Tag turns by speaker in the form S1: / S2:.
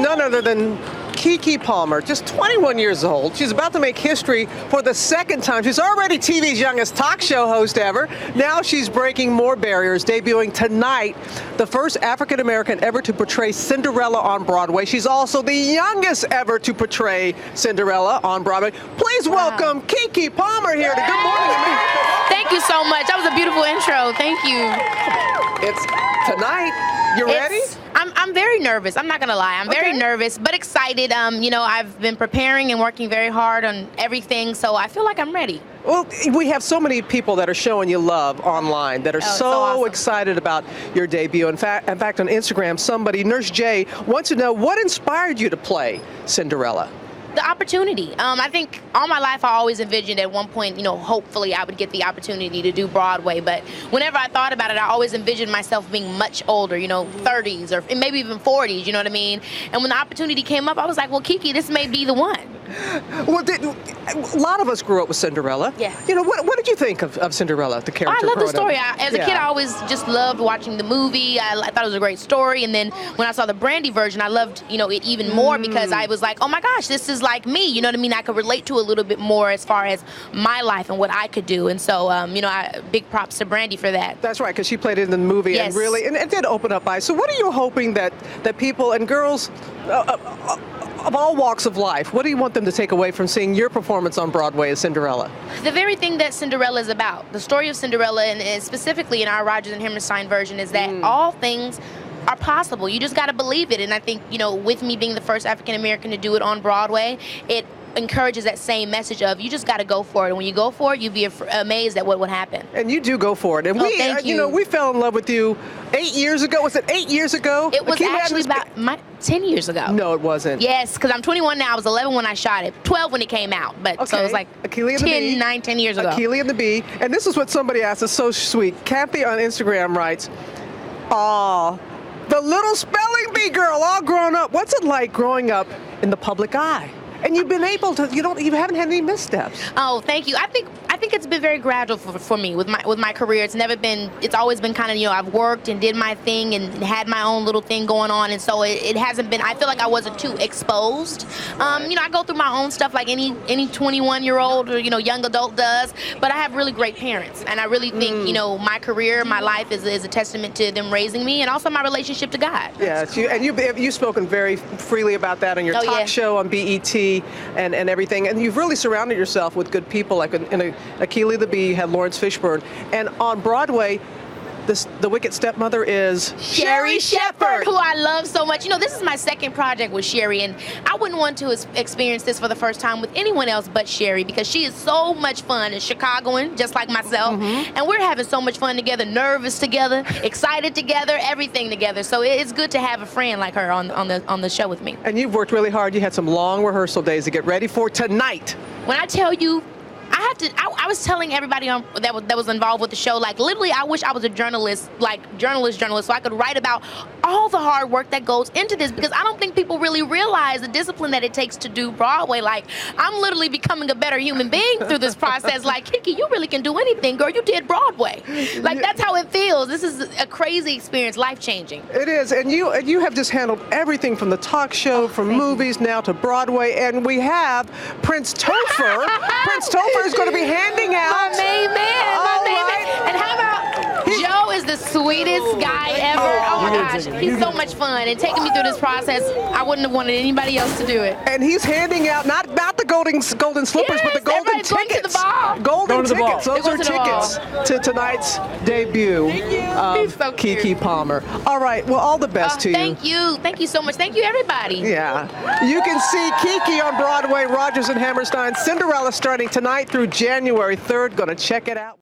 S1: none other than Keke Palmer, just 21 years old. She's about to make history for the second time. She's already TV's youngest talk show host ever. Now she's breaking more barriers, debuting tonight, the first African-American ever to portray Cinderella on Broadway. She's also the youngest ever to portray Cinderella on Broadway. Please welcome Keke Palmer here to Good Morning America.
S2: Thank you so much. That was a beautiful intro. Thank you.
S1: It's tonight. You ready?
S2: I'm very nervous. I'm not going to lie. I'm very nervous, but excited. You know, I've been preparing and working very hard on everything, so I feel like I'm ready.
S1: Well, we have so many people that are showing you love online that are so
S2: awesome.
S1: excited about your debut. In fact, on Instagram, somebody, Nurse J, wants to know what inspired you to play Cinderella.
S2: The opportunity. I think all my life I always envisioned at one point, you know, hopefully I would get the opportunity to do Broadway. But whenever I thought about it, I always envisioned myself being much older, you know, 30s or maybe even 40s, you know what I mean? And when the opportunity came up, I was like, well, Keke, this may be the one.
S1: Well, a lot of us grew up with Cinderella.
S2: Yeah.
S1: You know, what did you think of Cinderella, the character?
S2: I love the story. As a kid, I always just loved watching the movie. I thought it was a great story. And then when I saw the Brandy version, I loved, you know, it even more because I was like, oh my gosh, this is like me. You know what I mean? I could relate to a little bit more as far as my life and what I could do. And so, you know, big props to Brandy for that.
S1: That's right, because she played it in the movie and really, and it did open up eyes. So what are you hoping that people and girls of all walks of life, what do you want them to take away from seeing your performance on Broadway as Cinderella?
S2: The very thing that Cinderella is about. The story of Cinderella, and specifically in our Rodgers and Hammerstein version, is that all things are possible. You just got to believe it. And I think, you know, with me being the first African American to do it on Broadway, it encourages that same message of you just got to go for it. And when you go for it, you'd be amazed at what would happen.
S1: And you do go for it. And you know, we fell in love with you 8 years ago. Was it 8 years ago?
S2: It was actually about 10 years ago.
S1: No, it wasn't.
S2: Yes, because I'm 21 now. I was 11 when I shot it, 12 when it came out. But so it was like 10 years ago.
S1: Akili and the Bee. And this is what somebody asked. It's so sweet. Kathy on Instagram writes, "Aw, the little spelling bee girl, all grown up. What's it like growing up in the public eye? And you've been able to, you haven't had any missteps."
S2: Oh, thank you. I think it's been very gradual for me with my career. It's always been kind of, you know, I've worked and did my thing and had my own little thing going on, and so it hasn't been, I feel like I wasn't too exposed. You know, I go through my own stuff like any 21-year-old or, you know, young adult does, but I have really great parents, and I really think, you know, my career, my life is a testament to them raising me, and also my relationship to God.
S1: Yes, you've spoken very freely about that on your talk show on BET. And everything, and you've really surrounded yourself with good people, like in Akili the Bee, you had Lawrence Fishburne, and on Broadway, the Wicked Stepmother is
S2: Sherry Shepherd, who I love so much. You know, this is my second project with Sherry, and I wouldn't want to experience this for the first time with anyone else but Sherry, because she is so much fun, and Chicagoan, just like myself, and we're having so much fun together, nervous together, excited together, everything together. So it's good to have a friend like her on the show with me.
S1: And you've worked really hard. You had some long rehearsal days to get ready for tonight.
S2: When I tell you, I was telling everybody that was involved with the show, like, literally, I wish I was a journalist, like journalist, so I could write about all the hard work that goes into this, because I don't think people really realize the discipline that it takes to do Broadway. Like, I'm literally becoming a better human being through this process. Like, Keke, you really can do anything, girl. You did Broadway. Like, that's how it feels. This is a crazy experience, life-changing.
S1: It is, and you have just handled everything from the talk show, from movies now to Broadway, and we have Prince Topher. Prince Topher is going to be handing out
S2: my main man. And how about Joe is the sweetest guy ever. Oh my gosh, he's so much fun, and taking me through this process, I wouldn't have wanted anybody else to do it.
S1: And he's handing out not the golden slippers, but the golden tickets.
S2: Going to the ball.
S1: Golden tickets. Those are tickets to tonight's debut of Keke Palmer. All right, well, all the best to you.
S2: Thank you so much. Thank you, everybody.
S1: Yeah, you can see Keke on Broadway, Rodgers and Hammerstein, Cinderella, starting tonight through January 3rd. Gonna check it out.